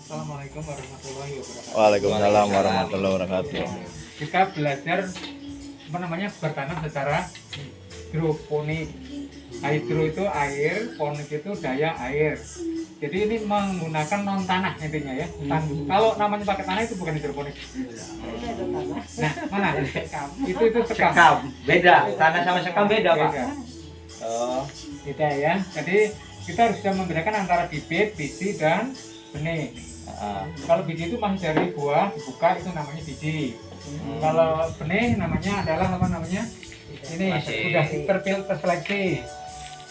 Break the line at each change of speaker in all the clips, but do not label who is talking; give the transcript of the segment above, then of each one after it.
Assalamualaikum warahmatullahi wabarakatuh.
Waalaikumsalam warahmatullahi wabarakatuh.
Kita belajar bertanam secara hidroponik. Hidro itu air, ponik itu daya air. Jadi ini menggunakan non tanah intinya ya. Kalau namanya pakai tanah itu bukan hidroponik. Nah, mana? Itu sekam.
Sekam. Beda. Tanah sama sekam beda, Pak.
Beda.
Oh.
Beda ya. Jadi kita harus bisa membedakan antara bibit, biji dan benih. Kalau biji itu masih dari buah dibuka itu namanya biji. Kalau benih namanya adalah apa namanya? Ini sudah terseleksi.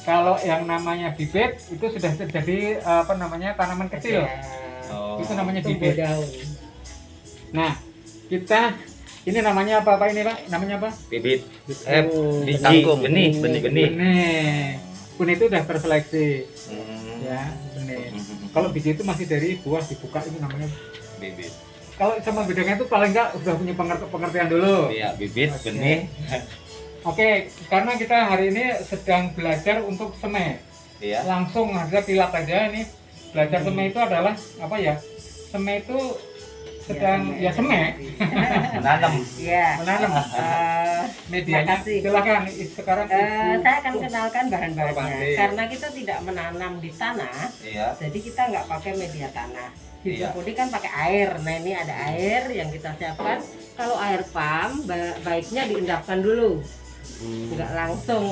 Kalau yang namanya bibit itu sudah terjadi tanaman kecil.
Oh.
Itu namanya bibit. Nah, kita ini namanya apa ini Pak? Namanya apa?
Bibit. Biji.
Kangkung.
Benih. Benih.
Benih. Benih itu sudah terseleksi. Ya,
Hmm.
benih. Kalau biji itu masih dari buah dibuka itu namanya
Bibit.
kalau sama bedanya itu paling enggak sudah punya pengertian dulu.
Iya, bibit,
Oke.
benih.
Oke, karena kita hari ini sedang belajar untuk semai.
Iya.
Langsung aja kilat aja ini. Belajar semai itu adalah apa ya? Semai itu sedang ya semai
Menanam.
Ya,
menanam medianya.
makasih.
Silakan sekarang Ibu.
saya akan kenalkan bahan-bahannya.
Bahan-bahannya.
Karena kita tidak menanam di tanah,
Iya.
jadi kita nggak pakai media tanah.
Iya.
Hidroponik kan pakai air. Nah ini ada air yang kita siapkan. Kalau air pump, baiknya diendapkan dulu. Nggak langsung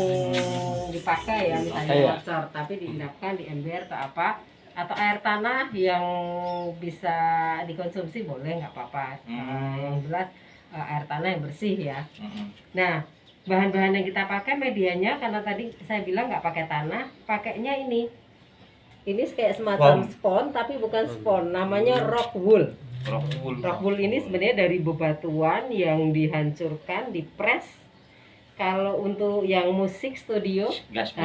dipakai ya misalnya
Iya.
bocor, tapi diendapkan di ember atau apa. Atau air tanah yang bisa dikonsumsi boleh nggak apa-apa. Yang jelas air tanah yang bersih ya. Nah, bahan-bahan yang kita pakai medianya karena tadi saya bilang nggak pakai tanah, pakainya ini. Ini kayak semacam spon tapi bukan spon, namanya rock wool. Rock wool ini sebenarnya dari bebatuan yang dihancurkan, dipres. Kalau untuk yang musik studio,
Gaspol.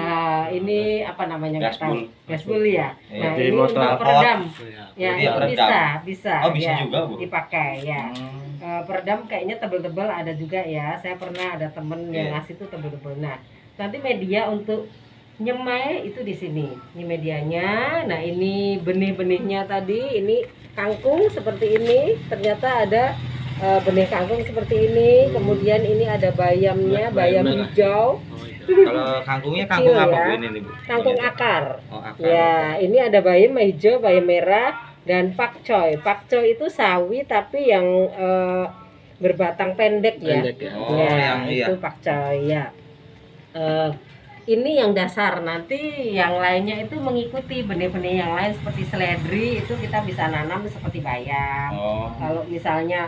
ini apa namanya nggak tahu.
Gaspol.
Gaspol ya.
Iya.
Nah,
Di
ini
motor.
untuk peredam. Ya,
Iya,
itu
peredam.
bisa.
Oh, bisa
ya,
juga, Bu.
dipakai ya. Peredam kayaknya tebel-tebel ada juga ya. Saya pernah ada temen yang
Iya.
ngasih tuh tebel-tebel. Nah, nanti media untuk nyemai itu di sini. Ini medianya. Nah, ini benih-benihnya tadi. Ini kangkung seperti ini. Ternyata ada benih kangkung seperti ini. Kemudian ini ada bayamnya, bayam hijau.
Kalau kangkungnya kangkung
Kecil
apa
ya.
Bu ini nih, Bu?
Kangkung akar.
Oh, akar.
Ya, ini ada bayam hijau, bayam merah, dan pakcoy. Pakcoy itu sawi tapi yang berbatang pendek ya.
Oh,
Ya,
yang iya.
itu pakcoy ya. Ini yang dasar, nanti yang lainnya itu mengikuti benih-benih yang lain seperti seledri itu kita bisa nanam seperti bayam.
Oh.
Kalau misalnya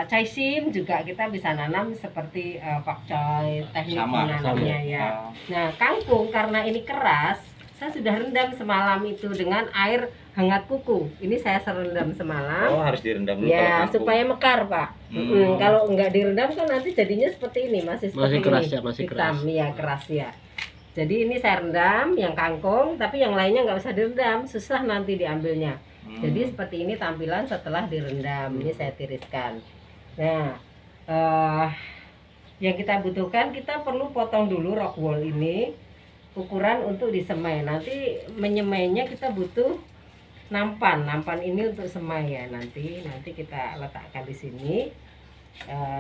caisim juga kita bisa nanam seperti pakcoy, teknik
Sama.
menanamnya ya.
Oh.
Nah, kangkung karena ini keras, saya sudah rendam semalam itu dengan air hangat kuku. Ini saya rendam semalam.
Oh, harus direndam dulu kalau
Ya,
kangkung.
supaya mekar, Pak. Kalau enggak direndam kan nanti jadinya seperti ini, masih seperti
keras
ini.
ya, masih
hitam, ya keras ya. Jadi ini saya rendam yang kangkung, tapi yang lainnya nggak usah direndam, susah nanti diambilnya. Jadi seperti ini tampilan setelah direndam. Ini saya tiriskan. Nah, yang kita butuhkan, kita perlu potong dulu rock wool ini ukuran untuk disemai. Nanti menyemainya kita butuh nampan. Nampan ini untuk semai ya. Nanti kita letakkan di sini.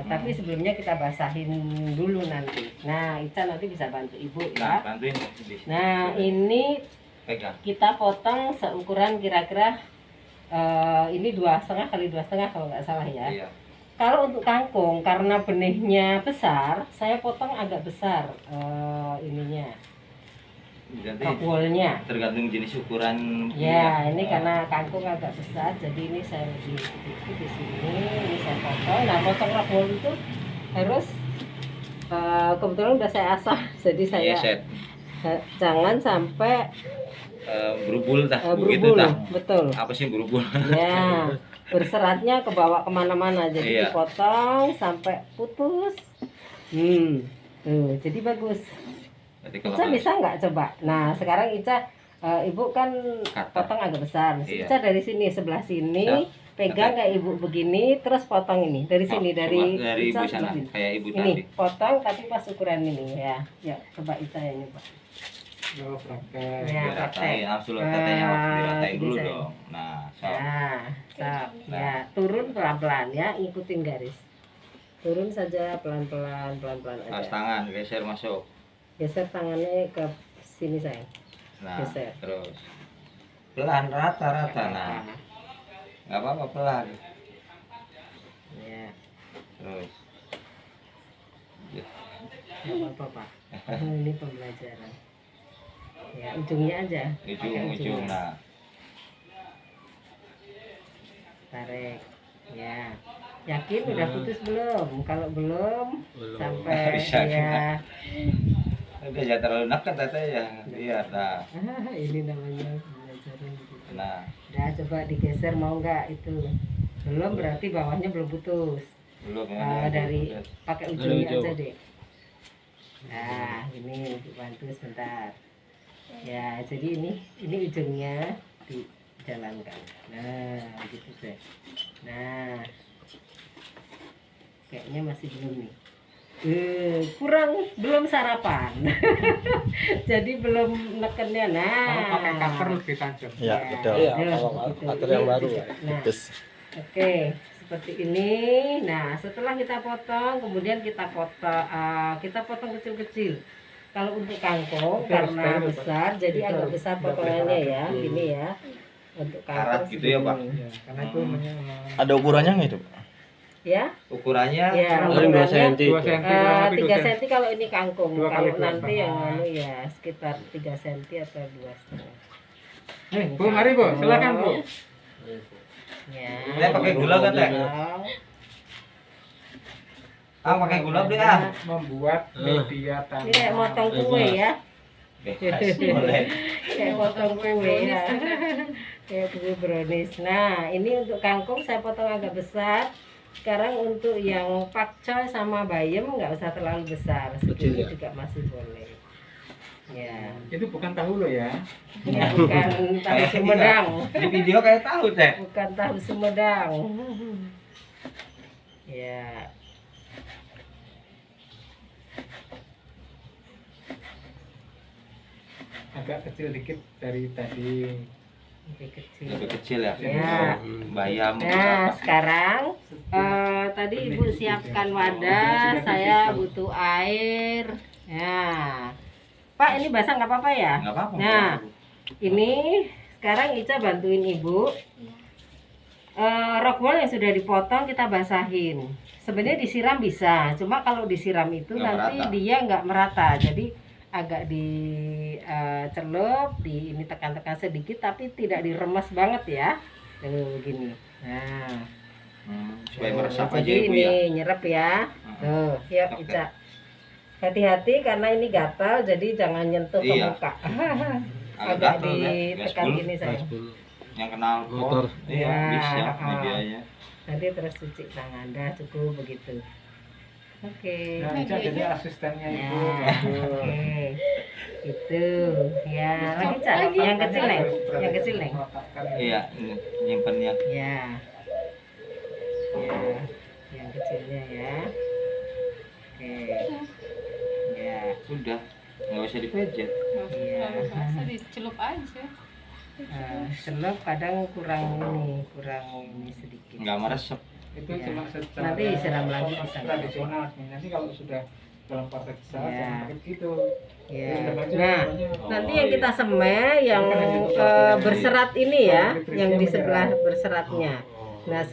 Tapi sebelumnya kita basahin dulu nanti. Nah, Ica nanti bisa bantu Ibu
Nah,
ya.
bantuin.
Nah, ini
Pegang.
kita potong seukuran kira-kira ini 2,5 kali 2,5 kalau nggak salah ya.
Iya.
Kalau untuk kangkung karena benihnya besar, saya potong agak besar ininya,
Nanti
rockwoolnya.
tergantung jenis ukuran.
Ya, ini karena kangkung agak besar, jadi ini saya lebih sedikit di sini. Ini saya potong. Nah, potong rockwool itu harus kebetulan udah saya asah, jadi saya
Iya, set.
jangan sampai
Berubul tah, begitu
berubul.
tah.
Betul.
Apa sih berubul?
Ya, berseratnya ke bawah kemana-mana, jadi
Iya.
dipotong sampai putus. Tuh, jadi bagus.
Berarti kalau
Ica bisa nggak coba? Nah, sekarang Ica, Ibu kan
Kata.
potong agak besar.
Iya.
Ica dari sini, sebelah sini,
Ya.
pegang kayak Ibu begini, terus potong ini dari sini, dari
dari
Ica
ibu sana
sebelah sini.
kayak ibu
Ini
tadi.
potong tapi pas ukuran ini ya. Ya, coba Ica yang nyoba.
Oh, praktek.
Ya,
Diratain,
praktek.
absolut tetenya harus diratain dulu
bisa.
dong. Nah, so.
Nah, sap. Ya, turun pelan-pelan ya, ikutin garis. Turun saja pelan-pelan, pelan-pelan
Pas
aja.
tangan geser masuk.
Geser tangannya ke sini sayang.
Nah,
Geser.
terus pelan rata-rata. Nah, nggak apa-apa pelan.
Ya,
Terus.
nggak apa-apa Pak. Ini pembelajaran. Ya, ujungnya aja. Pakai
Ujung-ujung.
ujungnya.
Nah,
Tarik. Ya. Yakin udah putus belum? Kalau belum, sampai
Bisa,
ya.
udah jangan terlalu neket tetenya. Biar nah.
Ini namanya pembelajaran gitu.
Nah,
Udah coba digeser mau nggak itu? Belum berarti bawahnya belum putus.
belum
Dari
ya.
pakai ujungnya aja deh. Nah, ini dibantu sebentar. Ya, jadi ini ujungnya dijalankan. Nah, gitu deh. Nah, kayaknya masih belum nih. Belum sarapan. Jadi belum nekennya.
Kalau pakai
Nah,
cutter lebih tajam.
Ya, betul.
Iya,
Ya,
kalau
gitu.
cutter yang baru.
Nah,
Terus
oke, seperti ini. Nah, setelah kita potong, kemudian kita potong kecil-kecil. Kalau untuk kangkung
Itu harus
karena
steril, Pak.
besar, jadi
Itu
agak
harus
besar
nggak
potongannya
boleh
ya,
karat.
gini ya. Untuk
Karat
kangkung
gitu ya, Pak?
segini.
Ya, karena itu
ada ukurannya nggak itu?
Ya,
Ukurannya
ya.
Paling 2
ukurannya,
cm.
2 cm kurang lebih
3
2 cm.
cm kalau ini kangkung.
2 kali
Kalau
2
nanti yang
setengah.
anu ya sekitar 3 cm atau 2,5.
Bu, mari Bu, silakan Bu.
Ya.
Teh pakai gula kan, Teh? Ah, pakai gula beli ah.
Membuat media tanam.
Ini kayak motong kue ya.
Bebas, boleh.
Kayak potong kue ya. Kayak kue brownies. Nah, ini untuk kangkung saya potong agak besar. Sekarang untuk yang pakcoy sama bayam nggak usah terlalu besar.
Kecil
Segini
ya?
juga masih boleh. Ya.
Itu bukan tahu loh ya.
Ini bukan tahu
Kayak
Sumedang.
Di video kayak tahu, Teh.
Bukan tahu Sumedang. Ya.
Agak kecil dikit dari tadi.
Lebih kecil.
Lebih kecil ya.
Ya.
Bayam.
Nah, sekarang tadi Ibu siapkan wadah, saya butuh air. Ya. Pak, ini basah nggak apa-apa ya?
Enggak apa-apa.
Nah, ini sekarang Ica bantuin Ibu. Rockwool yang sudah dipotong kita basahin. Sebenarnya disiram bisa, cuma kalau disiram itu
Nggak
nanti
merata.
dia nggak merata. Jadi agak dicelup, ini tekan-tekan sedikit, tapi tidak diremes banget ya. Begini. Nah,
Supaya
tuh,
meresap aja
jadi
Ibu
ini
ya.
nyerap ya. Tuh, yuk
Oke.
Ica. Hati-hati karena ini gatal, jadi jangan nyentuh ke
Iya.
muka.
Agak
Agak
gatel, Teh.
ditekan
Gaspol.
gini saya.
Yang kenal
Motor.
Iya,
Ya,
bisa medianya.
Nanti terus cuci tangan, dah cukup begitu. Oke.
Nah, Ica jadi asistennya
Ya,
Ibu. Bagus.
oke. Itu. Ya, lagi Cak. Yang kecil Neng. Yang kecil Neng.
Iya, ini nyimpennya.
Ya. Ya. Yang kecilnya ya. Oke. Ya.
Sudah, nggak usah dipejet.
Iya.
Dicelup aja.
Celup kadang kurang ini sedikit.
Nggak meresap.
Itu
Ya.
cuma secara
Nanti siram lagi bisa.
tradisional. Nanti kalau sudah dalam praktek besar,
Ya.
jangan pakai gitu.
Ya.
Rendam aja
Nah,
gulanya.
nanti
Oh,
yang
iya.
kita semai yang berserat ini ya, yang di sebelah berseratnya. Nah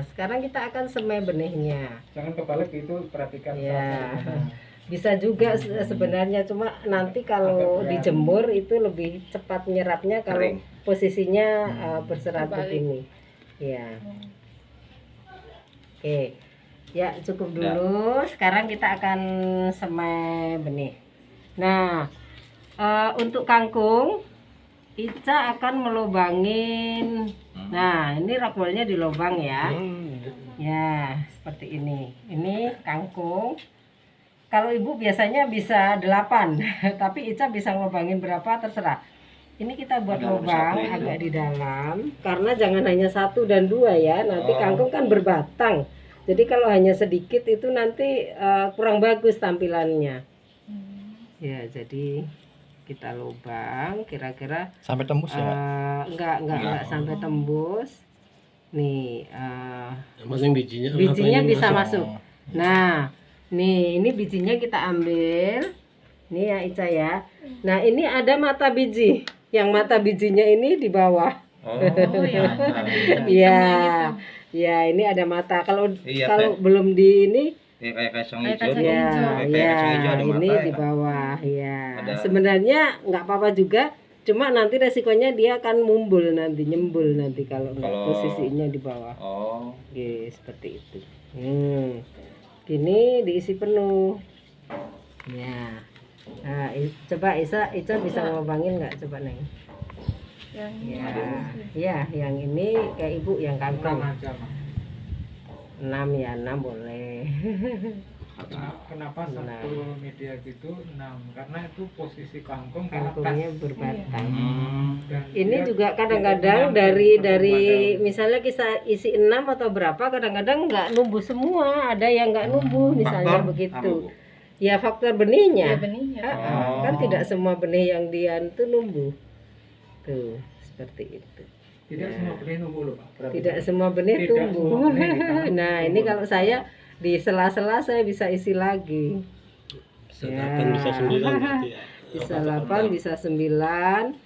sekarang kita akan semai benihnya.
Jangan kebalik itu, perhatikan.
Ya.
saat
Bisa juga sebenarnya, cuma nanti kalau
Agak berat.
dijemur itu lebih cepat nyerapnya kalau
Kering.
posisinya berserat
Terbalik.
begini. Ya. Oke. Ya, cukup dulu. Sekarang kita akan semai benih. Nah, untuk kangkung Ica akan melubangin. Nah, ini rockwoolnya dilubang ya. Ya, seperti ini. Ini kangkung. Kalau ibu biasanya bisa 8, tapi Ica bisa ngelubangin berapa terserah. Ini kita buat
Ada
lubang
satu itu.
agak di dalam, karena jangan hanya 1 dan 2 ya. Nanti
Oh.
kangkung kan berbatang. Jadi kalau hanya sedikit itu nanti kurang bagus tampilannya. Ya, jadi kita lubang kira-kira
Sampai tembus ya, Mbak?
enggak sampai tembus. Nih,
Yang penting bijinya
bijinya
ini
bisa
masuk.
masuk. Nah, nih ini bijinya kita ambil. Nih ya Ica ya. Nah, ini ada mata biji. Yang mata bijinya ini di bawah.
Oh,
ya.
Iya. Ya, ini ada mata. Kalau
Iya,
kalau belum di ini
ya kayak kacang
Kayak
hijau
kacang
tuh.
ya,
hijau.
Kayak kacang
ya,
hijau ada
ini
mata
di
ya.
bawah ya.
Ada-
Sebenarnya nggak apa-apa juga, cuma nanti resikonya dia akan mumbul nanti, nyembul nanti kalau nggak
Kalau-
posisinya di bawah.
Oh,
Oke, seperti itu. Gini diisi penuh. Ya. Nah, coba Ica bisa ngobangin nggak? Coba Neng.
Yang
Ya, ya, yang ini kayak ibu yang kantong.
6 aja, Mas.
6 ya, 6 boleh.
Kenapa
Nah.
satu media gitu 6? Karena itu posisi kangkung ke atas.
Kantongnya berbatang.
Dan
Ini
dia
juga
tidak
kadang-kadang
mengambil
dari
satu
misalnya kita isi 6 atau berapa, kadang-kadang nggak numbuh semua, ada yang nggak numbuh misalnya
faktor
begitu.
apa, Bu?
Ya faktor benihnya.
ya benihnya.
Kan
Oh.
tidak semua benih yang dia itu numbuh. Tuh, seperti itu.
Tidak semua benih numbuh loh, Pak. Berarti
Tidak semua benih
Tidak
tumbuh.
semua benih di tanah
Nah, ini
tumbuh.
kalau saya di sela-sela saya bisa isi lagi.
Bisa 8 bisa 9 berarti ya.
Bisa 8, bisa 9.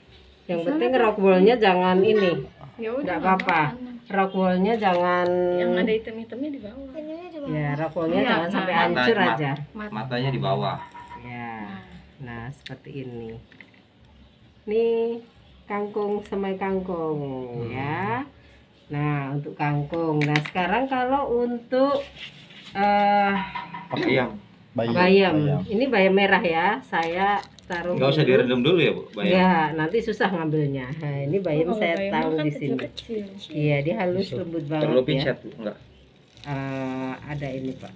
Yang penting rockwoolnya jangan ini.
Ya udah.
Enggak apa-apa. Rockwoolnya jangan
Yang ada hitam-hitamnya di bawah.
ya, rockwoolnya
Iya,
jangan sampai
mata-
hancur
mat-
aja.
Matanya di bawah.
Ya. Nah, seperti ini. Nih kangkung semai kangkung ya. Nah, untuk kangkung. Nah, sekarang kalau untuk
Bayam.
bayam. Ini bayam merah ya. Saya taruh
Enggak usah
dulu.
direndam dulu ya, Bu, bayam.
Ya, nanti susah ngambilnya. Nah, ini bayam
Kalau
saya
bayamnya
taruh
kan
di sini.
kecil-kecil.
Iya, dia halus lembut banget
Perlu
ya.
pinset, Bu, enggak?
Ada ini Pak,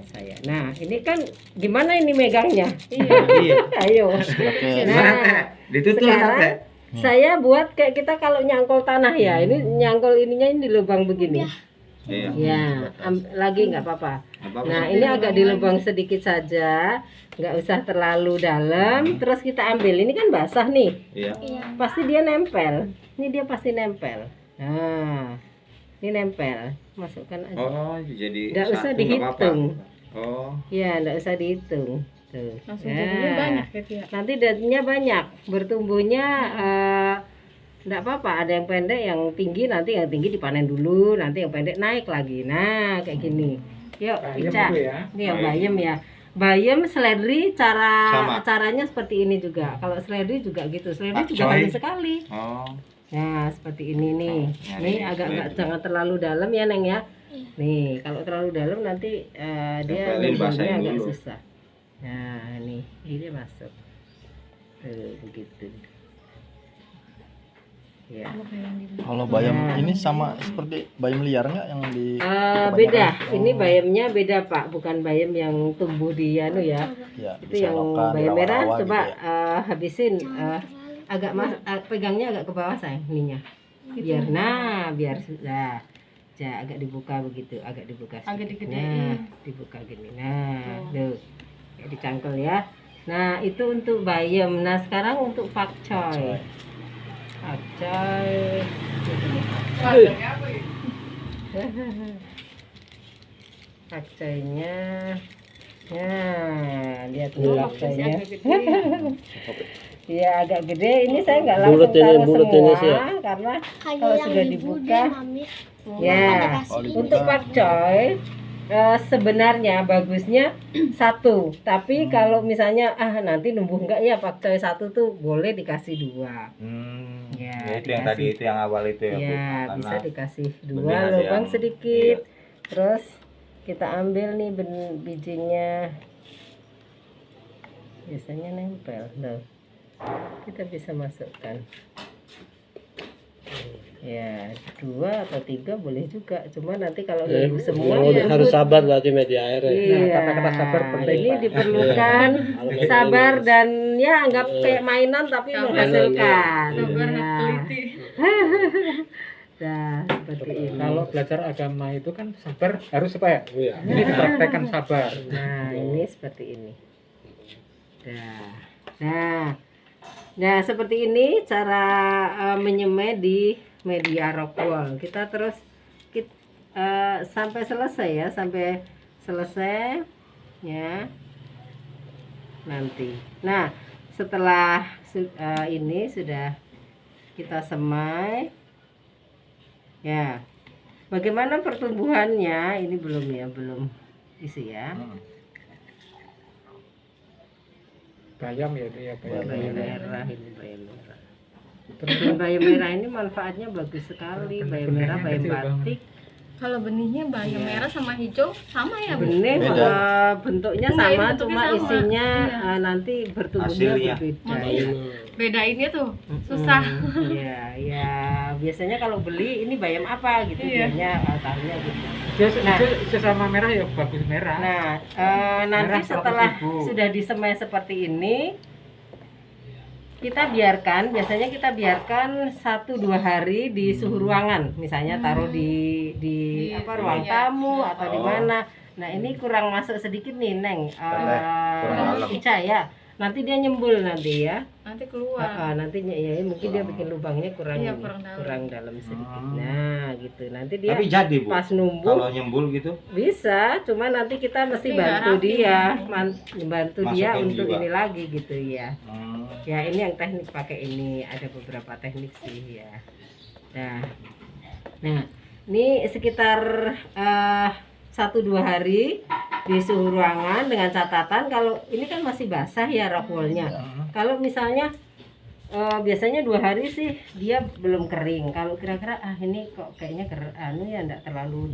saya. Nah, ini kan gimana ini megangnya?
Iya.
Iya.
Ayo.
Oke.
Nah,
Ditutup
sekarang
sampai.
saya buat kayak kita kalau nyangkol tanah ya. Ini nyangkol ininya ini di lubang begini.
Iya.
Ya, lagi nggak apa-apa.
Nggak apa-apa.
Nah, ini agak di lubang sedikit saja, nggak usah terlalu dalam. Terus kita ambil. Ini kan basah nih.
Iya.
Pasti dia nempel. Ini dia pasti nempel. Nah, ini nempel. Masukkan aja.
Oh, jadi
Nggak usah
satu nggak apa-apa.
dihitung.
Oh,
Ya, nggak usah dihitung. Tuh.
Langsung
Ya.
jadinya banyak gitu ya.
Nanti dagingnya banyak, bertumbuhnya enggak apa-apa, ada yang pendek, yang tinggi, nanti yang tinggi dipanen dulu, nanti yang pendek naik lagi. Nah, kayak gini. Yuk,
bayam
Ica.
itu ya.
Ini yang bayam ya. Bayam seledri
Sama.
caranya seperti ini juga. Kalau seledri juga gitu. Seledri juga
Pakcoy.
halus sekali.
oh,
Nah, seperti ini nih.
Nah,
Nih
ini
agak
seledri.
jangan terlalu dalam ya, Neng ya. Nih, kalau terlalu dalam nanti dia
Tempelin,
nyambungnya
basahin
agak
dulu.
susah. Nah, nih, ini masuk. Tuh, begitu. Ya.
Kalau bayam ini sama seperti bayam liar nggak yang di
Beda.
kebanyakan?
Ini bayamnya beda, Pak. Bukan bayam yang tumbuh di anu ya.
Ya,
Itu
di
yang
selokan, di
bayam merah.
rawa-rawa
Coba
gitu ya.
habisin. Agak pegangnya agak ke bawah sayang, ininya. Biar biar sudah. Ja, agak dibuka begitu, agak dibuka
Agak
sedikit.
digedein.
Nah, dibuka gini. Nah, tuh. Kayak dicangkel ya. Nah, itu untuk bayam. Nah, sekarang untuk pakcoy. Pakcoy. Pakcoynya. Nah, lihat nih pakcoynya.
Agak gede.
Iya, agak gede. Ini saya nggak
Bulet
langsung
ini,
taruh
bulet ini
semua
sih ya.
karena
Kayak
kalau
yang
sudah
ibu
dibuka.
deh, Mami.
Ya,
Oh, dibuka.
untuk pakcoy sebenarnya bagusnya satu. Tapi kalau misalnya nanti numbuh enggak ya pakcoy satu tuh boleh dikasih 2.
ya,
Ya,
itu yang
dikasih.
tadi itu yang awal itu ya, Bu.
Ya,
Karena
bisa dikasih 2
benih ada
lubang
yang-
sedikit. Terus kita ambil nih bijinya. Biasanya nempel. Loh. Kita bisa masukkan. Ya, 2 atau 3 boleh juga. Cuma nanti kalau nunggu semua
Harus sabar berarti media air. Ya.
Iya,
kata-kata sabar penting,
ini
Pak.
diperlukan
Iya.
sabar dan ya anggap kayak mainan tapi
Sabar.
menghasilkan.
Sabar,
Ya.
teliti.
Nah, seperti ini.
Kalau belajar agama itu kan sabar harus apa ya?
Iya.
Ini dipraktekkan sabar.
Nah, ini seperti ini. Nah, seperti ini cara menyemai di media rockwool. Kita terus sampai selesai ya, sampai selesai ya. Nanti. Nah, setelah ini sudah kita semai. Ya. Bagaimana pertumbuhannya? Ini belum isi ya.
Bayam ya itu ya, bayam
Bayam
merah.
merah ini bayam merah. Dan bayam merah ini manfaatnya bagus sekali. Bayam merah, bayam
Kecil banget.
batik.
Kalau benihnya bayam
Iya.
merah sama hijau sama ya, Bu?
Benih
Beda.
bentuknya
Enggak,
sama,
bentuknya
cuma
sama.
isinya
Iya.
nanti bertumbuhnya
Hasilnya.
berbeda.
Iya. Bedainnya tuh susah.
Iya, ya biasanya kalau beli ini bayam apa gitu,
Iya.
biasanya tahunya gitu.
Nah,
Nah.
sesama merah ya bagus merah.
Nah, nanti
Merah
setelah
100.000.
sudah disemai seperti ini, kita biarkan, biasanya kita biarkan 1-2 hari di suhu ruangan, misalnya taruh di
Di
ruang
iya.
tamu atau di
Oh.
mana. Nah, ini kurang masuk sedikit nih, Neng.
kurang dalam.
Ica ya. Nanti dia nyembul nanti ya.
Nanti keluar.
Nantinya ya mungkin dia bikin lubangnya kurang
Iya,
ini,
kurang dalam.
kurang dalam sedikit.
Hmm.
Nah, gitu. Nanti dia
Tapi jadi Bu,
pas numbuh
kalau nyembul gitu.
bisa, cuma nanti kita mesti
Tapi nggak
bantu
rapi.
dia, bantu dia
Masukin
untuk
juga.
ini lagi gitu ya.
Hmm.
Ya ini yang teknik pakai ini, ada beberapa teknik sih ya. Nah, ini sekitar 1-2 hari di suhu ruangan dengan catatan kalau ini kan masih basah ya rockwoolnya. Kalau misalnya biasanya 2 hari sih dia belum kering. Kalau kira-kira ini kok kayaknya enggak terlalu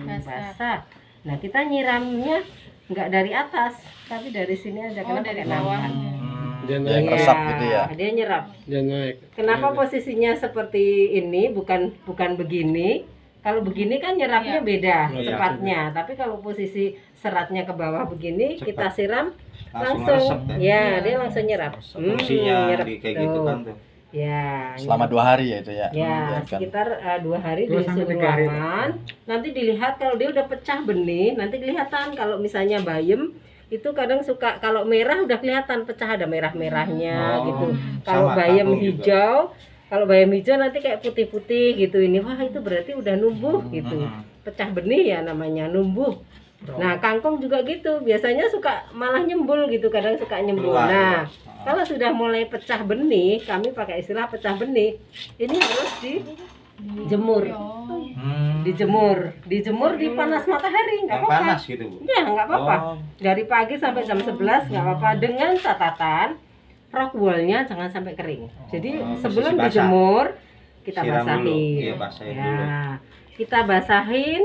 Basah.
basah. Nah, kita nyiramnya enggak dari atas, tapi dari sini aja
Oh,
karena
dari
pakai
bawah.
nampan.
Dia
Yang
naik,
resap gitu ya.
Dia nyerap.
dia naik.
Kenapa
Iya.
posisinya seperti ini bukan begini? Kalau begini kan nyerapnya
Iya.
beda
Iya.
cepatnya. Tapi kalau posisi seratnya ke bawah begini,
Cepat.
kita siram
Langsung
langsung.
meresap ya.
Ya,
Iya.
dia langsung nyerap.
Fungsinya
nyerap
di kayak
tuh.
gitu kan tuh.
Ya.
Selama 2 hari ya itu ya.
Ya,
Biarkan.
sekitar 2 hari
2
di
sampai
suhu
3 hari.
ruangan. Nanti dilihat kalau dia udah pecah benih, nanti kelihatan kalau misalnya bayam itu kadang suka kalau merah udah kelihatan pecah ada merah-merahnya
Oh,
gitu. Kalau
sama,
bayam
kangkung juga.
hijau, kalau bayam hijau nanti kayak putih-putih gitu ini. Wah, itu berarti udah numbuh gitu. Pecah benih ya namanya numbuh. Nah, kangkung juga gitu. Biasanya suka malah nyembul gitu, kadang suka nyembul.
Keluar,
Nah,
keluar.
kalau sudah mulai pecah benih, kami pakai istilah pecah benih. Ini harus dijemur.
Oh.
Dijemur di panas matahari, nggak
Yang
apa-apa.
panas gitu Bu.
Ya, nggak apa-apa.
Oh.
Dari pagi sampai jam 11 nggak apa-apa, dengan catatan rockwoolnya jangan sampai kering. Jadi
mesti
sebelum
basah.
dijemur kita
Siram dulu.
basahin.
Iya, basahin
Ya,
dulu.
kita basahin.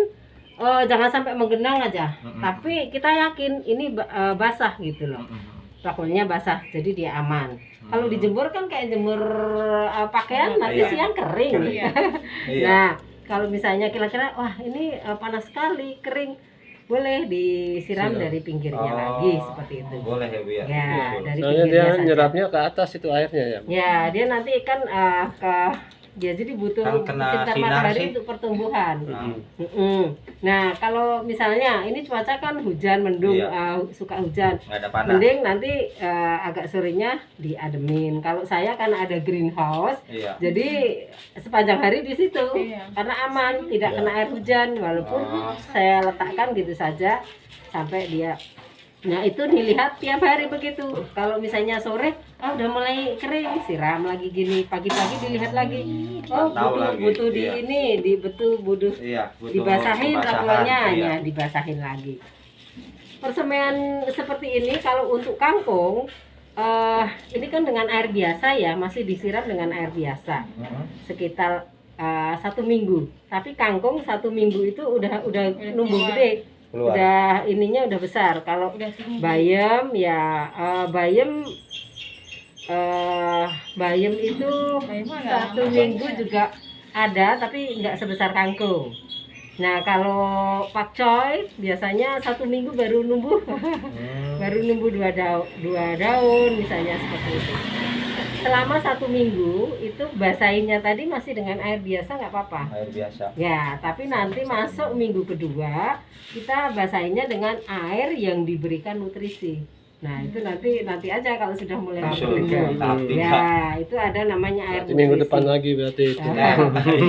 Oh, jangan sampai menggenang aja.
Mm-mm.
Tapi kita yakin ini basah gitu loh. Rockwoolnya basah, jadi dia aman. Kalau dijemur kan kayak jemur pakaian, nanti
Iya.
siang kering.
Kering.
Iya.
Iya.
Nah, kalau misalnya kira-kira wah ini panas sekali, kering, boleh disiram
Siram.
dari pinggirnya
Oh,
lagi seperti itu.
Boleh ya Bu ya.
Ya,
Betul.
dari
Soalnya dia
pinggirnya saja.
nyerapnya ke atas itu airnya ya. Bu?
Ya, dia nanti kan dia jadi butuh
Kan kena
sinar
sinar
matahari
sih.
untuk pertumbuhan.
Nah,
Nah, kalau misalnya ini cuaca kan hujan mendung,
Iya.
suka hujan.
nggak ada panas.
Mending nanti agak sorenya diademin. Kalau saya kan ada greenhouse,
Iya.
jadi sepanjang hari di situ
Iya.
karena aman, tidak
Iya.
kena air hujan walaupun
Oh.
saya letakkan gitu saja sampai dia. Nah, itu dilihat tiap hari begitu. Kalau misalnya sore, udah mulai kering, siram lagi gini. Pagi-pagi dilihat lagi. Oh,
Tahu lagi,
butuh di
iya.
ini, butuh
Iya, butuh
dibasahin
pembasahan,
rockwoolnya,
iya.
ya dibasahin lagi. Persemaian seperti ini kalau untuk kangkung, ini kan dengan air biasa ya, masih disiram dengan air biasa sekitar 1 minggu. Tapi kangkung 1 minggu itu udah numbuh
keluar.
gede,
Keluar.
udah ininya udah besar. Kalau
Udah tinggi.
bayam ya bayam itu
Bayam mah nggak
1 minggu juga ada, tapi nggak sebesar kangkung. Nah, kalau pakcoy biasanya 1 minggu baru numbuh, baru numbuh 2 daun misalnya seperti itu. Selama 1 minggu itu basahinnya tadi masih dengan air biasa nggak apa-apa.
Air biasa.
Ya, tapi nanti masuk minggu kedua kita basahinnya dengan air yang diberikan nutrisi. Nah itu nanti aja kalau sudah mulai
Langsung
bertumbuh.
tahap 3.
Ya itu ada namanya air
Berarti minggu
nutrisi.
depan lagi berarti itu.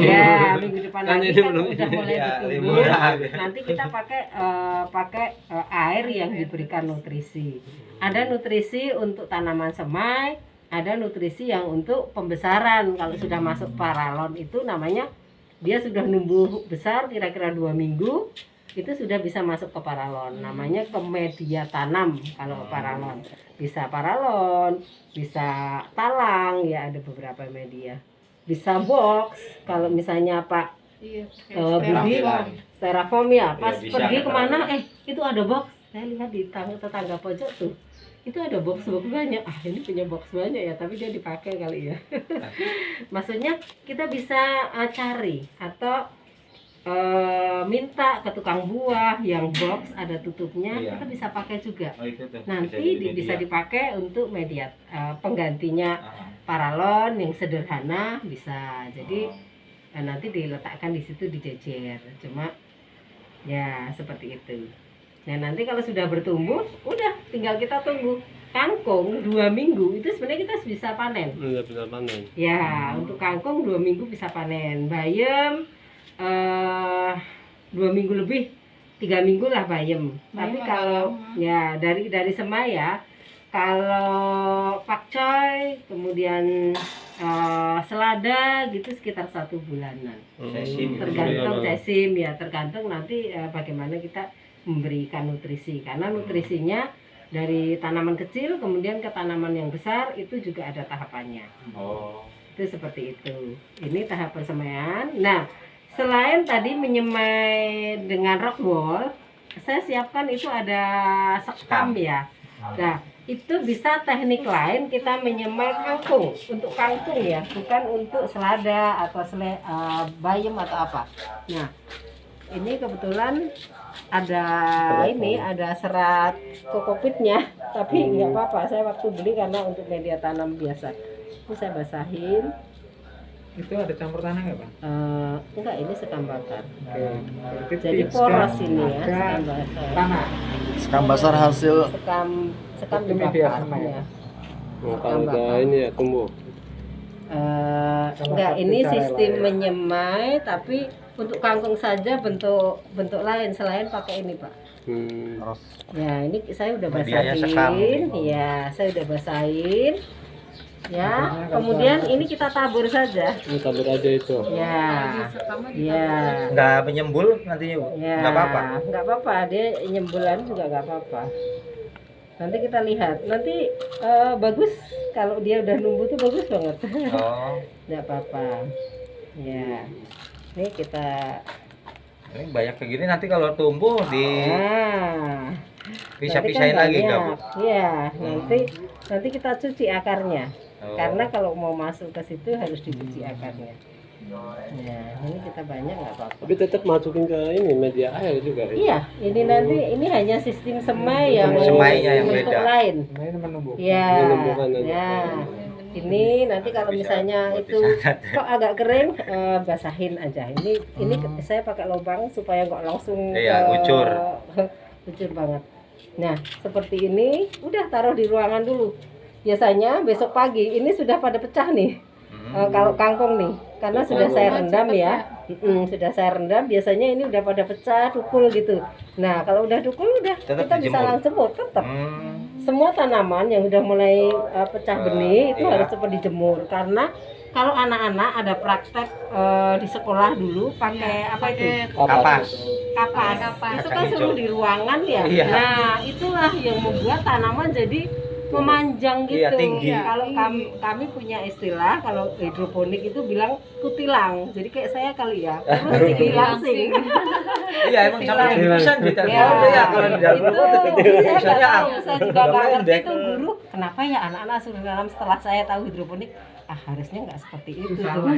Ya minggu depan
Kan
lagi
ini
kan
belum-
udah mulai
ya,
bertumbuh.
liburan.
Nanti kita pakai air yang diberikan nutrisi. Ada nutrisi untuk tanaman semai, ada nutrisi yang untuk pembesaran. Kalau sudah masuk paralon itu namanya dia sudah numbuh besar kira-kira 2 minggu. Itu sudah bisa masuk ke paralon, namanya ke media tanam. Kalau paralon bisa paralon, bisa talang, ya ada beberapa media, bisa box. Kalau misalnya Pak
Iya.
Budi styrofoam ya, pas
bisa,
pergi
kan,
kemana
terlalu.
itu ada box. Saya lihat di tetangga pojok tuh itu ada box banyak. Ini punya box banyak ya, tapi dia dipakai kali ya. Maksudnya kita bisa cari atau minta ke tukang buah yang box ada tutupnya,
Iya.
kita bisa pakai juga.
Oh, itu tuh.
Nanti
jadi
bisa
media.
dipakai untuk media penggantinya
Ah,
paralon yang sederhana bisa. Jadi
oh.
nanti diletakkan di situ dijejer. Cuma ya seperti itu. Nah nanti kalau sudah bertumbuh, udah tinggal kita tunggu. Kangkung 2 minggu itu sebenarnya kita bisa panen.
Udah bisa panen.
Ya, untuk kangkung 2 minggu bisa panen. Bayam 2 minggu lebih, 3 minggu lah bayam. Tapi
agak
kalau
lama.
ya dari semai ya, kalau pakcoy, kemudian selada gitu sekitar 1 bulanan.
Sesim.
Tergantung
Iya.
sesim ya, tergantung nanti bagaimana kita memberikan nutrisi. Karena nutrisinya dari tanaman kecil kemudian ke tanaman yang besar itu juga ada tahapannya.
Oh.
Itu seperti itu. Ini tahap persemaian. Nah, selain tadi menyemai dengan rock wool, saya siapkan itu ada sekam ya. Nah, itu bisa teknik lain kita menyemai kangkung. Untuk kangkung ya, bukan untuk selada atau bayam atau apa. Nah, ini kebetulan ada serat kokopitnya, tapi nggak apa-apa. Saya waktu beli karena untuk media tanam biasa. Ini saya basahin.
Itu ada campur tanah nggak, Bang?
Enggak, ini sekam bakar.
Berarti
Jadi
tips
poros
dan
ini ya,
ada
sekam bakar.
tanah.
Sekam basar hasil
Sekam
Itu media
dibakar
sama ya?
ya.
Nah, kalau udah ini ya tumbuh.
Enggak,
satu
ini
cara
sistem
lain.
menyemai, tapi untuk kangkung saja bentuk lain selain pakai ini, Pak.
terus
Ya, ini saya udah
Medianya sekam.
basahin. Ya, saya udah basahin. Ya,
Maksudnya kalau
kemudian
sama-
ini kita tabur saja.
Ini tabur aja itu.
Ya.
Sekamnya
Ya.
Nggak menyembul nantinya, Bu?
Ya,
Nggak apa-apa?
nggak apa-apa, dia nyembulan juga nggak apa-apa. Nanti kita lihat, nanti bagus kalau dia udah numbuh tuh bagus banget,
Oh.
nggak apa-apa. Ya, ini kita,
Ini banyak kayak gini nanti kalau tumbuh
nah,
bisa
nanti kan
pisahin lagi nggak, Bu?
banyak. Iya, nanti kita cuci akarnya,
Oh.
karena kalau mau masuk ke situ harus dicuci akarnya. Ya, ini kita banyak nggak apa-apa.
Tapi tetap masukin ke ini media air juga. Ya?
Iya, ini nanti ini hanya sistem semai yang
Semainya yang
bentuk
beda.
lain.
Nah, ini menumbuh.
Ya,
Menumbuhkan aja.
ya. Ini nanti kalau
Bisa
misalnya
buat
itu
pisahan.
kok agak kering, basahin aja. Ini saya pakai lubang supaya nggak langsung
Iya, ucur.
ucur banget. Nah, seperti ini, udah taruh di ruangan dulu. Biasanya besok pagi ini sudah pada pecah nih. Kalau kangkung nih, karena sudah saya rendam ya. Sudah saya rendam, biasanya ini udah pada pecah, tukul gitu. Nah, kalau udah tukul udah
Tetap
kita bisa
dijemur.
langsung tetap.
Hmm.
Semua tanaman yang udah mulai pecah benih itu
iya.
harus cepat dijemur, karena kalau anak-anak ada praktek di sekolah dulu pakai apa itu
Kapas.
kapas,
Kapas.
itu kan
Kacang
suruh
hijau.
di ruangan ya.
Iya.
Nah itulah yang membuat tanaman jadi memanjang gitu.
Iya, tinggi.
Kalau kami punya istilah kalau hidroponik itu bilang kutilang, jadi kayak saya kali ya terus dilangsing.
Iya, emang sampai
Iya.
bisa gitu.
Ya,
Ya, kalau di dalam
itu
rumah
saya nggak
misalnya
tahu, saya juga
udah
nggak
main
ngerti
deh.
tuh guru kenapa ya anak-anak suruh dalam. Setelah saya tahu hidroponik, harusnya nggak seperti itu tuh.
salah.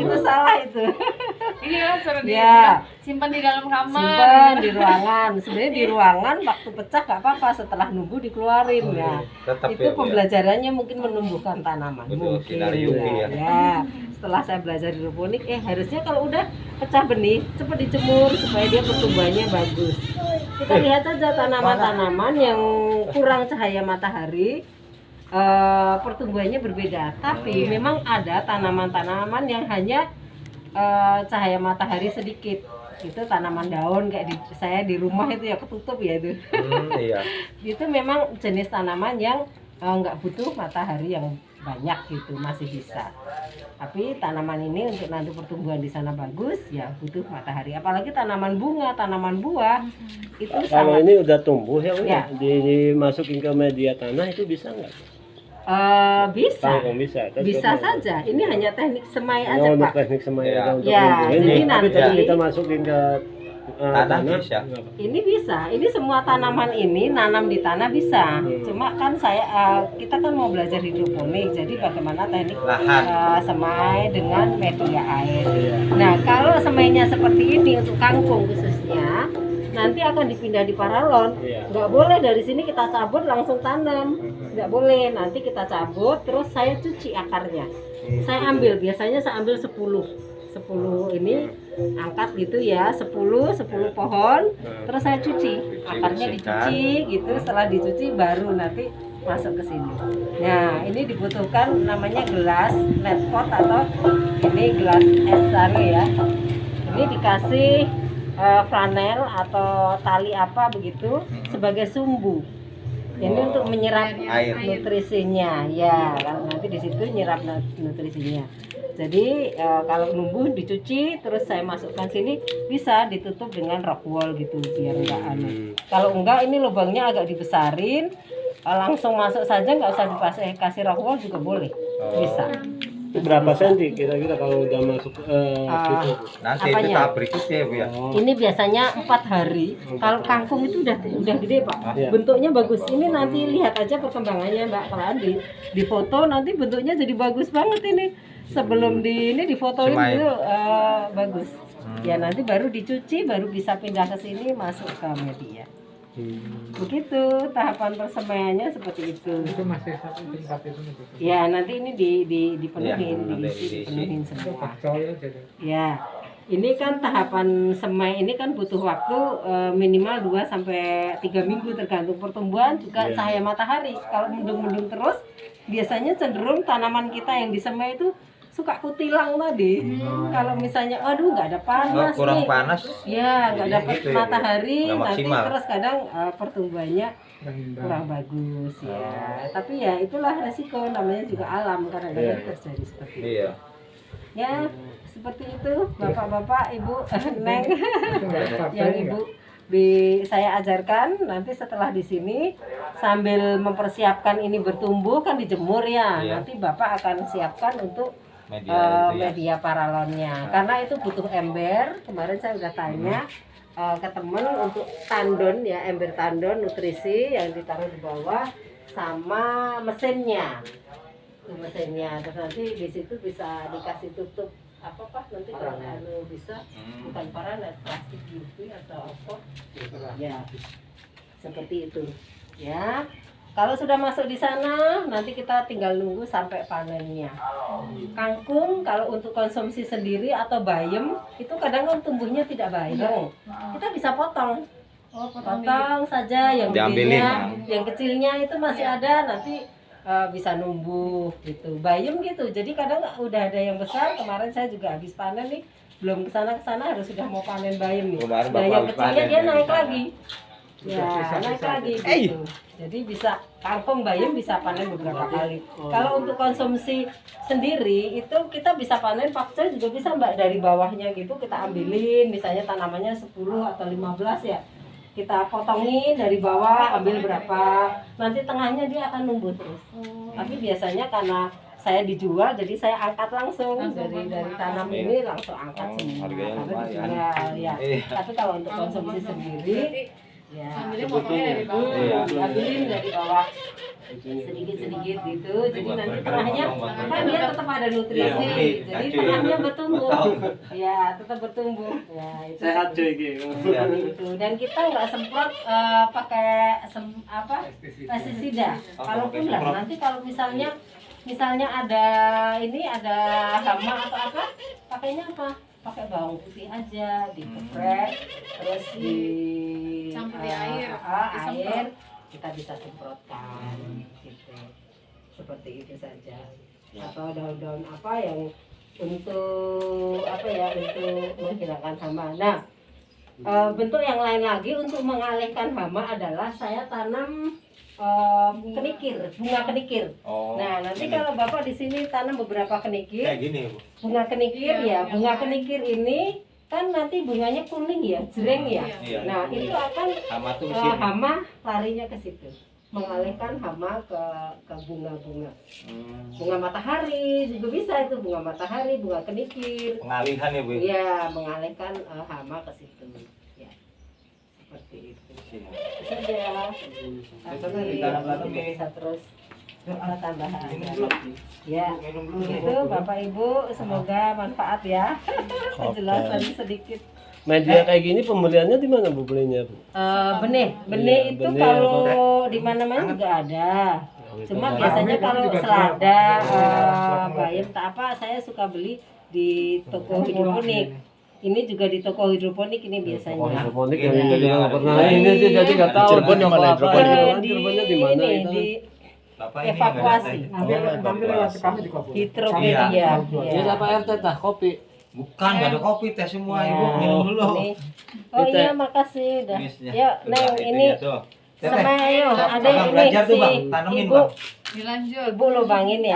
Itu salah itu.
Iya, suruh
Ya.
simpan di dalam kamar.
Simpan di ruangan. Sebenarnya di ruangan waktu pecah nggak apa-apa, setelah nunggu dikeluarin ya.
Tetap
Itu
ya, Bu, ya.
pembelajarannya mungkin menumbuhkan tanaman.
Betul,
Mungkin
sinar UV ya.
Ya. Setelah saya belajar hidroponik, harusnya kalau udah pecah benih cepat dijemur supaya dia pertumbuhannya bagus. Kita lihat saja tanaman-tanaman yang kurang cahaya matahari, pertumbuhannya berbeda. Tapi memang ada tanaman-tanaman yang hanya cahaya matahari sedikit. Itu tanaman daun kayak saya di rumah itu ya ketutup ya itu.
Iya.
Itu memang jenis tanaman yang nggak butuh matahari yang banyak gitu, masih bisa. Tapi tanaman ini untuk nanti pertumbuhan di sana bagus ya butuh matahari. Apalagi tanaman bunga, tanaman buah itu
Kalau
sangat
ini udah tumbuh ya, Bu,
Ya.
dimasukin ke media tanah itu bisa nggak?
bisa.
Kangkung bisa. Kan
Bisa
kalau-
saja. Ini hanya teknik semai aja,
Oh, untuk
Pak.
teknik semai
Ya.
aja untuk
Ya,
tumbuh ini.
jadi
Tapi
nanti-
kalau kita masukin ke
Tanah bisa.
Ini bisa. Ini semua tanaman ini nanam di tanah bisa. Cuma kan kita kan mau belajar hidroponik. Jadi bagaimana teknik
Lahan.
semai dengan media air. Nah, kalau semainya seperti ini untuk kangkung khususnya, nanti akan dipindah di paralon.
Iya.
Nggak boleh dari sini kita cabut langsung tanam. Nggak boleh. Nanti kita cabut terus saya cuci akarnya. Saya ambil, biasanya saya ambil 10 ini angkat gitu ya, 10 pohon, terus saya cuci, akarnya dicuci gitu. Setelah dicuci baru nanti masuk ke sini. Nah, ini dibutuhkan namanya gelas net pot atau ini gelas es ya. Ini dikasih flanel atau tali apa begitu sebagai sumbu. Ini untuk menyerap
Air.
nutrisinya, ya. Kalau nanti di situ nyerap nutrisinya. Jadi kalau numbuh dicuci, terus saya masukkan sini, bisa ditutup dengan rock wool gitu biar enggak aneh. Kalau enggak, ini lubangnya agak dibesarin, langsung masuk saja, nggak usah kasih rock wool juga boleh, bisa.
Itu berapa senti kira-kira kalau udah masuk situ?
Nanti itu
Apanya?
tahap berikutnya, Bu ya.
Ini biasanya 4 hari. Kalau kangkung itu udah gede, Pak.
Iya.
Bentuknya bagus. Ini nanti lihat aja perkembangannya, Mbak. Kalau di foto nanti bentuknya jadi bagus banget ini. Sebelum di fotoin
Semai.
itu bagus. Ya nanti baru dicuci, baru bisa pindah ke sini masuk ke media. Begitu tahapan persemaiannya seperti itu.
Itu masih satu tingkat itu nih, Bu.
Ya nanti ini dipenuhin,
Ya, nanti
diisi, dipenuhin
Itu
semua.
kecil jadi.
Ya, ini kan tahapan semai ini kan butuh waktu minimal 2 sampai 3 minggu tergantung pertumbuhan juga cahaya matahari. Kalau mendung-mendung terus, biasanya cenderung tanaman kita yang disemai itu suka kutilang tadi. Kalau misalnya, aduh nggak ada panas
Kurang
nih.
panas.
Ya, nggak
Jadi
dapat
gitu ya, Bu.
matahari,
Nggak
nanti
maksimal.
terus kadang pertumbuhannya
Rendah.
kurang bagus ya. Tapi ya itulah resiko, namanya juga alam kadang-kadang terjadi seperti itu.
Iya.
Ya, seperti itu Bapak-bapak, Ibu, Neng
Itu nggak capek,
yang
nggak?
Ibu saya ajarkan. Nanti setelah di sini sambil mempersiapkan ini bertumbuh kan dijemur ya.
Iya.
Nanti Bapak akan siapkan untuk
Media itu ya.
media paralonnya. Karena itu butuh ember. Kemarin saya udah tanya ke temen untuk tandon ya, ember tandon nutrisi yang ditaruh di bawah sama mesinnya. Itu mesinnya. Terus nanti di situ bisa dikasih tutup apa Pak nanti kalau bisa bukan paranet, plastik UV atau apa. Ya. Seperti itu. Ya. Kalau sudah masuk di sana, nanti kita tinggal nunggu sampai panennya. Kangkung kalau untuk konsumsi sendiri atau bayam, itu kadang kan tumbuhnya tidak bayam. Kita bisa potong. Potong saja yang
Diambilin,
gedenya,
ya.
yang kecilnya itu masih ada, nanti bisa numbuh gitu. Bayam gitu. Jadi kadang udah ada yang besar, kemarin saya juga habis panen nih, belum kesana harus sudah mau panen bayam nih.
Kemarin
Nah,
Bapak
yang
habis
kecilnya
panen
dia
di
naik
sana.
lagi. Ya, naik lagi gitu. Jadi bisa kangkung bayam bisa panen beberapa kali. Kalau untuk konsumsi sendiri itu kita bisa panen pakcoy juga bisa Mbak, dari bawahnya gitu kita ambilin, misalnya tanamannya 10 atau 15 ya. Kita potongin dari bawah, ambil berapa. Nanti tengahnya dia akan numbuh terus. Tapi biasanya karena saya dijual jadi saya angkat langsung dari tanam ini langsung angkat semua.
harganya
Karena
lumayan.
dijual ya.
Iya.
Tapi kalau untuk konsumsi sendiri ya
Ambilnya potongnya dari bawah.
Iya.
ambilin dari bawah. sedikit-sedikit gitu. Jadi nanti tengahnya kan dia tetap ada nutrisi.
Iya,
Jadi
cuy.
tengahnya bertumbuh. Ya, tetap bertumbuh. Ya, itu
Sehat cuy gitu.
gitu. Dan kita nggak semprot pakai pestisida. Kalaupun lah nanti kalau misalnya ada hama atau apa, pakainya apa? Pakai bawang putih aja, digeprek, terus
Campur di air,
air kita bisa semprotkan gitu. Seperti itu saja. Atau daun-daun apa yang untuk untuk menghilangkan hama. Nah, bentuk yang lain lagi untuk mengalihkan hama adalah saya tanam kenikir, bunga kenikir.
Oh.
Nah, nanti kalau Bapak di sini tanam beberapa kenikir,
Kayak gini, Bu.
bunga kenikir ya, bunga kenikir ini kan nanti bunganya kuning ya, jreng ya.
Iya.
Nah, itu akan
Hama tuh di sini.
hama larinya ke situ, mengalihkan hama ke bunga-bunga. Bunga matahari juga bisa itu, bunga matahari, bunga kenikir.
Pengalihan ya, Bu.
Iya, mengalihkan hama ke situ. Ya, seperti itu. Saja.
ditanam-tanam ya.
Bisa terus tambahan.
Minum dulu.
Ya,
Minum dulu.
itu Bapak Ibu, semoga manfaat ya. Penjelasan sedikit.
Media kayak gini pembeliannya di mana Bu belinya Bu?
Benih
Iya,
itu
benih
kalau di mana-mana juga ada. Cuma biasanya kalau selada, bayam tak apa, saya suka beli di toko hidroponik. Ini juga di toko hidroponik ini biasanya.
Hidroponik
Iya,
yang itu dia nggak pernah
iya.
ini sih jadi nggak tahu.
Cirebon yang mana hidroponik?
Cirebonnya di mana
ini
itu?
di
Bapak ini
evakuasi.
Nanti lewat ke kami di Kopo.
Hidropedia.
Iya.
Dia apa RT tah kopi.
Bukan, nggak ada kopi teh semua,
Ya,
Ibu. Minum dulu.
ini. Oh iya, makasih udah.
Jenisnya.
Yuk, Neng,
Itu
ini
ya, tuh.
sama ayo, ada
Abang
ini
belajar tuh,
si
Bang. Tanemin,
Ibu,
Bang.
Dilanjut.
Ibu lubangin ya.